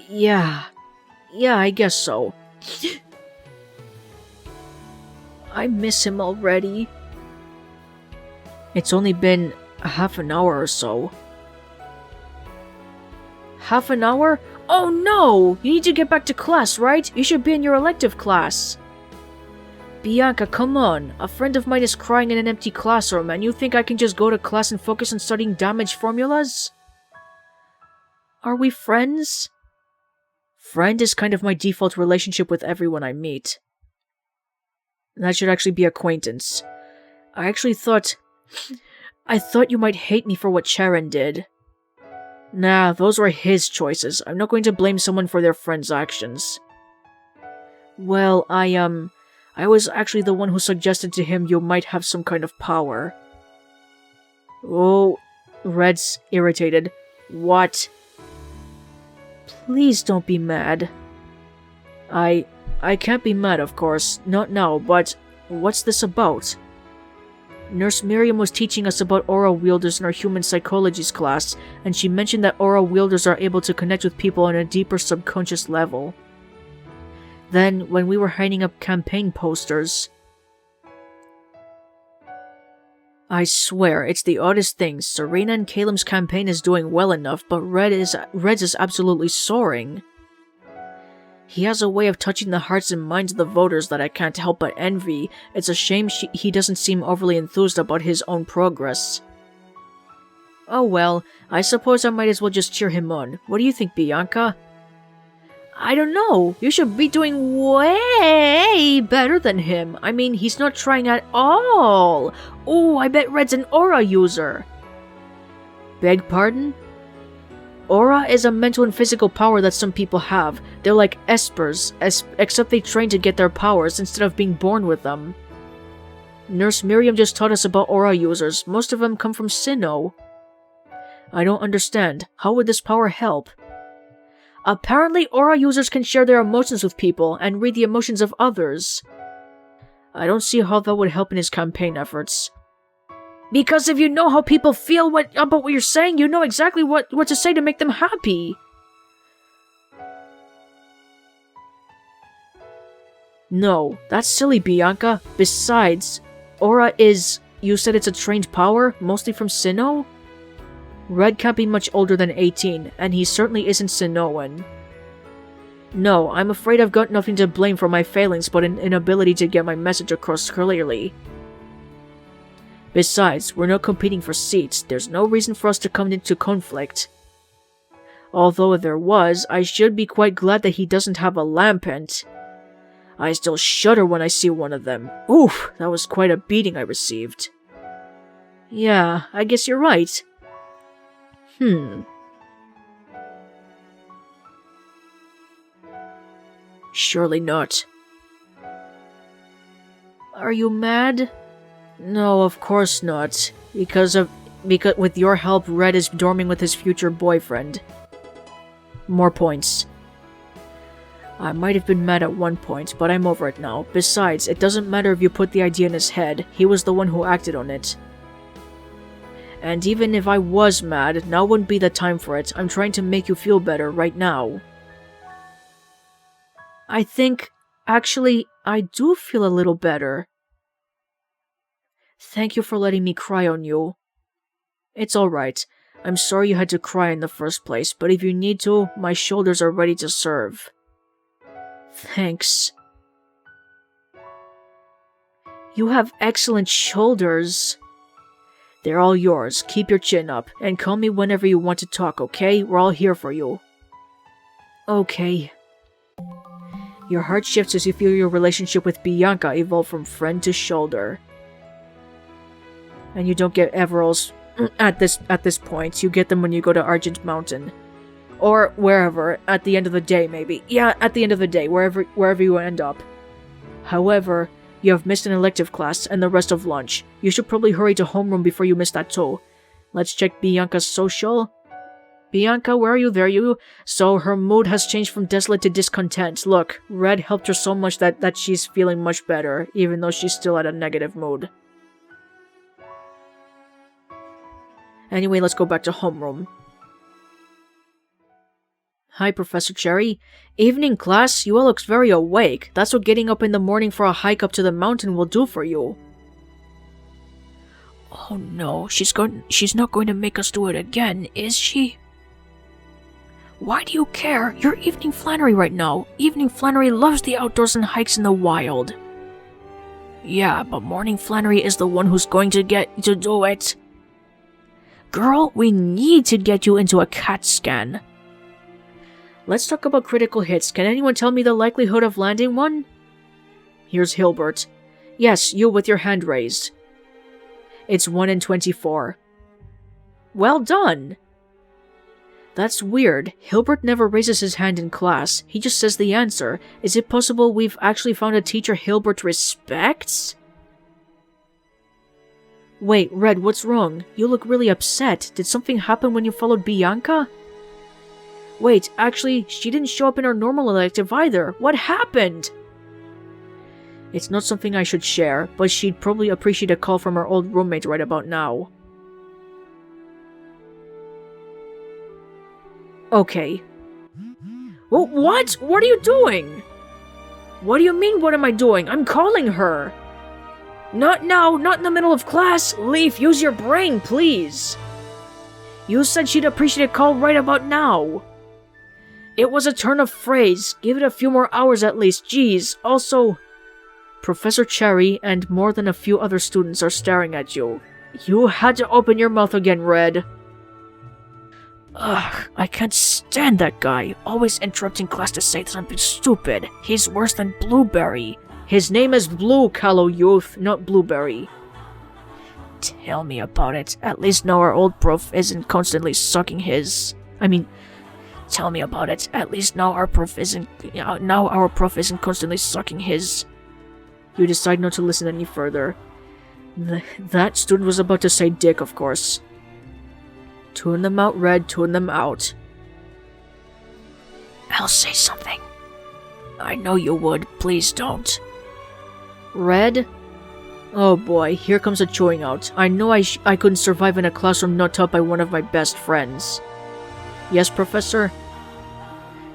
Yeah, I guess so. I miss him already. It's only been a half an hour or so. Half an hour? Oh no! You need to get back to class, right? You should be in your elective class. Bianca, come on. A friend of mine is crying in an empty classroom, and you think I can just go to class and focus on studying damage formulas? Are we friends? Friend is kind of my default relationship with everyone I meet. That should actually be acquaintance. I thought you might hate me for what Charon did. Nah, those were his choices. I'm not going to blame someone for their friend's actions. Well, I was actually the one who suggested to him you might have some kind of power. Oh, Red's irritated. What? Please don't be mad. I can't be mad, of course. Not now, but what's this about? Nurse Miriam was teaching us about aura wielders in our human psychologies class, and she mentioned that aura wielders are able to connect with people on a deeper subconscious level. Then, when we were hanging up campaign posters... I swear, it's the oddest thing. Serena and Caleb's campaign is doing well enough, but Red's is absolutely soaring. He has a way of touching the hearts and minds of the voters that I can't help but envy. It's a shame he doesn't seem overly enthused about his own progress. Oh well, I suppose I might as well just cheer him on. What do you think, Bianca? I don't know. You should be doing way better than him. I mean, he's not trying at all. Oh, I bet Red's an aura user. Beg pardon? Aura is a mental and physical power that some people have. They're like espers, except they train to get their powers instead of being born with them. Nurse Miriam just taught us about aura users. Most of them come from Sinnoh. I don't understand. How would this power help? Apparently, aura users can share their emotions with people and read the emotions of others. I don't see how that would help in his campaign efforts. Because if you know how people feel about what you're saying, you know exactly what to say to make them happy. No, that's silly, Bianca. Besides, aura is... You said it's a trained power, mostly from Sinnoh? Red can't be much older than 18, and he certainly isn't Sinnohan. No, I'm afraid I've got nothing to blame for my failings but an inability to get my message across clearly. Besides, we're not competing for seats. There's no reason for us to come into conflict. Although if there was, I should be quite glad that he doesn't have a lampent. I still shudder when I see one of them. Oof, that was quite a beating I received. Yeah, I guess you're right. Surely not. Are you mad? No, of course not. Because with your help, Red is dorming with his future boyfriend. More points. I might have been mad at one point, but I'm over it now. Besides, it doesn't matter if you put the idea in his head. He was the one who acted on it. And even if I was mad, now wouldn't be the time for it. I'm trying to make you feel better right now. I think... Actually, I do feel a little better. Thank you for letting me cry on you. It's alright. I'm sorry you had to cry in the first place, but if you need to, my shoulders are ready to serve. Thanks. You have excellent shoulders. They're all yours. Keep your chin up, and call me whenever you want to talk, okay? We're all here for you. Okay. Your heart shifts as you feel your relationship with Bianca evolve from friend to shoulder. And you don't get Everalls at this point. You get them when you go to Argent Mountain. Or wherever, at the end of the day maybe. Yeah, at the end of the day, wherever you end up. However, you have missed an elective class and the rest of lunch. You should probably hurry to homeroom before you miss that too. Let's check Bianca's social. Bianca, where are you? There you. So her mood has changed from desolate to discontent. Look, Red helped her so much that she's feeling much better, even though she's still at a negative mood. Anyway, let's go back to homeroom. Hi, Professor Cherry. Evening class, you all look very awake. That's what getting up in the morning for a hike up to the mountain will do for you. Oh no, she's not going to make us do it again, is she? Why do you care? You're Evening Flannery right now. Evening Flannery loves the outdoors and hikes in the wild. Yeah, but Morning Flannery is the one who's going to get to do it. Girl, we need to get you into a CAT scan. Let's talk about critical hits. Can anyone tell me the likelihood of landing one? Here's Hilbert. Yes, you with your hand raised. It's 1 in 24. Well done! That's weird. Hilbert never raises his hand in class. He just says the answer. Is it possible we've actually found a teacher Hilbert respects? Wait, Red, what's wrong? You look really upset. Did something happen when you followed Bianca? Wait, actually, she didn't show up in our normal elective either. What happened? It's not something I should share, but she'd probably appreciate a call from her old roommate right about now. Okay. Well, what? What are you doing? What do you mean, what am I doing? I'm calling her. Not now, not in the middle of class. Leaf, use your brain, please. You said she'd appreciate a call right about now. It was a turn of phrase. Give it a few more hours at least. Jeez. Also, Professor Cherry and more than a few other students are staring at you. You had to open your mouth again, Red. Ugh, I can't stand that guy. Always interrupting class to say something stupid. He's worse than Blueberry. His name is Blue, callow youth, not Blueberry. Tell me about it. At least now our old prof isn't constantly sucking his... Tell me about it. At least now our prof isn't constantly sucking his... You decide not to listen any further. That student was about to say dick, of course. Tune them out, Red. Tune them out. I'll say something. I know you would. Please don't. Red? Oh boy, here comes a chewing out. I know I couldn't survive in a classroom not taught by one of my best friends. Yes, Professor?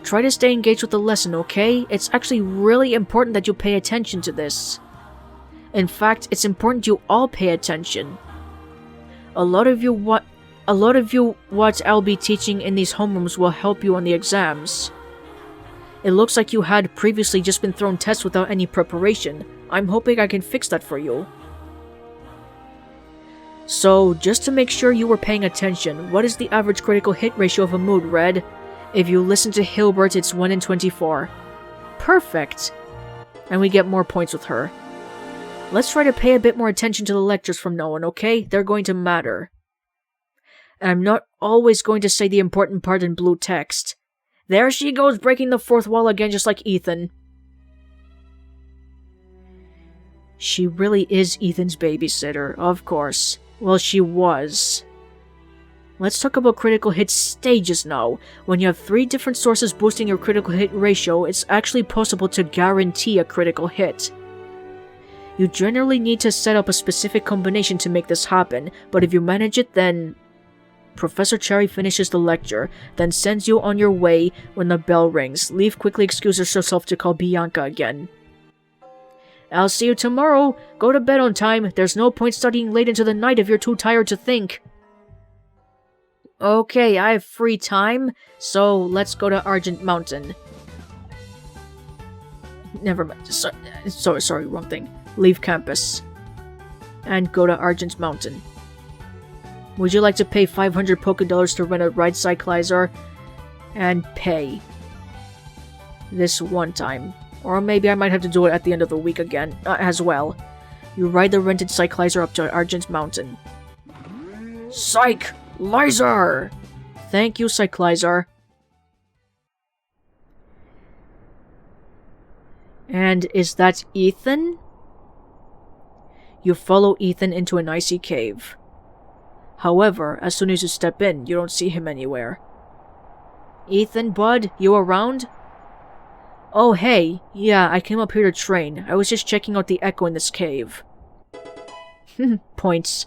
Try to stay engaged with the lesson, okay? It's actually really important that you pay attention to this. In fact, it's important you all pay attention. A lot of you what I'll be teaching in these homerooms will help you on the exams. It looks like you had previously just been thrown tests without any preparation. I'm hoping I can fix that for you. So, just to make sure you were paying attention, what is the average critical hit ratio of a mood, Red? If you listen to Hilbert, it's 1 in 24. Perfect! And we get more points with her. Let's try to pay a bit more attention to the lectures from now on, okay? They're going to matter. And I'm not always going to say the important part in blue text. There she goes, breaking the fourth wall again, just like Ethan. She really is Ethan's babysitter, of course. Well, she was. Let's talk about critical hit stages now. When you have 3 different sources boosting your critical hit ratio, it's actually possible to guarantee a critical hit. You generally need to set up a specific combination to make this happen, but if you manage it, then... Professor Cherry finishes the lecture, then sends you on your way when the bell rings. Leaf quickly excuses herself to call Bianca again. I'll see you tomorrow. Go to bed on time. There's no point studying late into the night if you're too tired to think. Okay, I have free time, so let's go to Argent Mountain. Never mind. Sorry, wrong thing. Leave campus. And go to Argent Mountain. Would you like to pay 500 Poké Dollars to rent a ride cyclizer? And pay. This one time. Or maybe I might have to do it at the end of the week again, as well. You ride the rented cyclizer up to Argent Mountain. Cyclizer! Thank you, cyclizer. And is that Ethan? You follow Ethan into an icy cave. However, as soon as you step in, you don't see him anywhere. Ethan, bud, you around? Oh, hey. Yeah, I came up here to train. I was just checking out the echo in this cave. Points.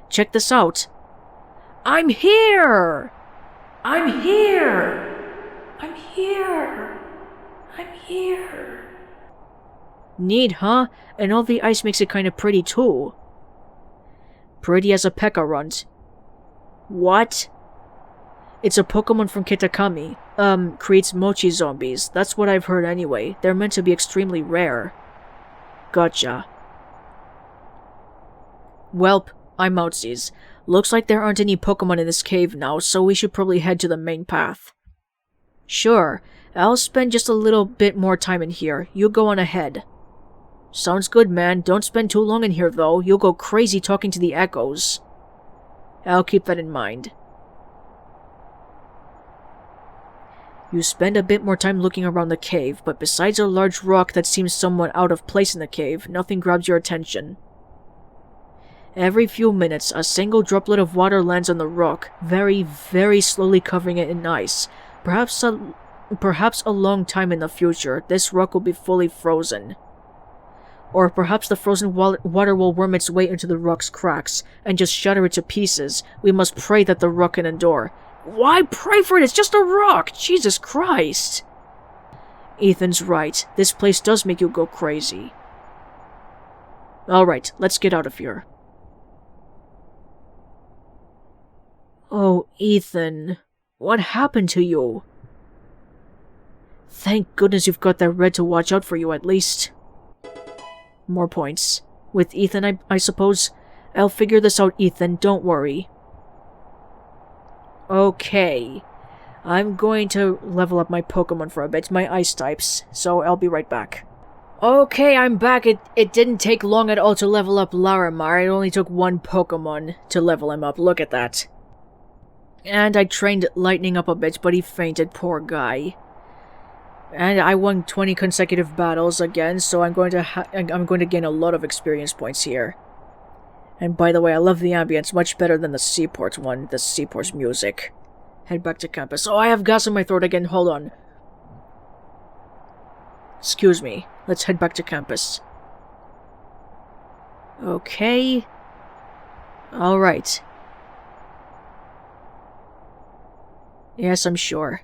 Check this out. I'm here! I'm here! I'm here! I'm here! Neat, huh? And all the ice makes it kinda pretty, too. Pretty as a P.E.K.K.A runt. What? It's a Pokemon from Kitakami. Creates mochi zombies. That's what I've heard anyway. They're meant to be extremely rare. Gotcha. Welp, I'm outsies. Looks like there aren't any Pokemon in this cave now, so we should probably head to the main path. Sure, I'll spend just a little bit more time in here. You go on ahead. Sounds good, man. Don't spend too long in here, though. You'll go crazy talking to the echoes. I'll keep that in mind. You spend a bit more time looking around the cave, but besides a large rock that seems somewhat out of place in the cave, nothing grabs your attention. Every few minutes, a single droplet of water lands on the rock, very, very slowly covering it in ice. Perhaps a long time in the future, this rock will be fully frozen. Or perhaps the frozen water will worm its way into the rock's cracks, and just shatter it to pieces. We must pray that the rock can endure. Why pray for it? It's just a rock! Jesus Christ! Ethan's right. This place does make you go crazy. Alright, let's get out of here. Oh, Ethan. What happened to you? Thank goodness you've got that red to watch out for you at least. More points. With Ethan, I suppose. I'll figure this out, Ethan. Don't worry. Okay. I'm going to level up my Pokemon for a bit, my ice types, so I'll be right back. Okay, I'm back. It didn't take long at all to level up Larimar. It only took one Pokemon to level him up. Look at that. And I trained Lightning up a bit, but he fainted, poor guy. And I won 20 consecutive battles again, so I'm going to gain a lot of experience points here. And by the way, I love the ambience much better than the Seaport one, the Seaport's music. Head back to campus. Oh, I have gas in my throat again, hold on. Excuse me, let's head back to campus. Okay. Alright. Yes, I'm sure.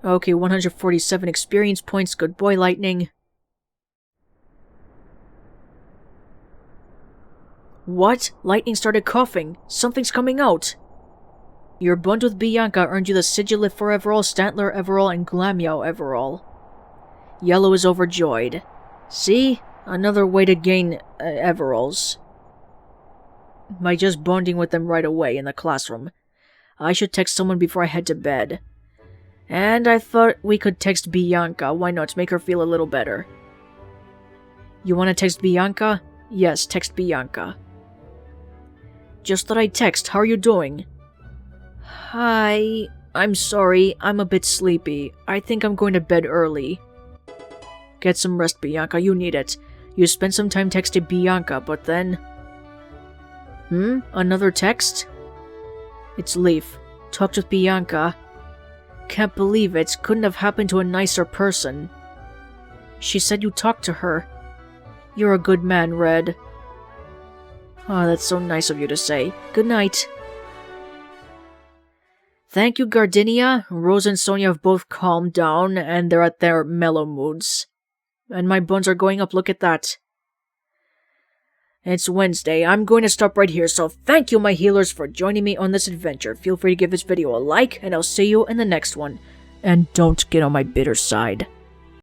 Okay, 147 experience points, good boy, Lightning. What? Lightning started coughing. Something's coming out. Your bond with Bianca earned you the Sigilyph for Everall, Stantler Everall, and Glameow Everall. Yellow is overjoyed. See? Another way to gain Everalls. By just bonding with them right away in the classroom. I should text someone before I head to bed. And I thought we could text Bianca. Why not? Make her feel a little better. You want to text Bianca? Yes, text Bianca. Just thought I'd text. How are you doing? Hi. I'm sorry. I'm a bit sleepy. I think I'm going to bed early. Get some rest, Bianca. You need it. You spent some time texting Bianca, but then... Another text? It's Leaf. Talked with Bianca. Can't believe it. Couldn't have happened to a nicer person. She said you talked to her. You're a good man, Red. Oh, that's so nice of you to say. Good night. Thank you, Gardenia. Rose and Sonia have both calmed down, and they're at their mellow moods. And my bones are going up, look at that. It's Wednesday. I'm going to stop right here, so thank you, my healers, for joining me on this adventure. Feel free to give this video a like, and I'll see you in the next one. And don't get on my bitter side.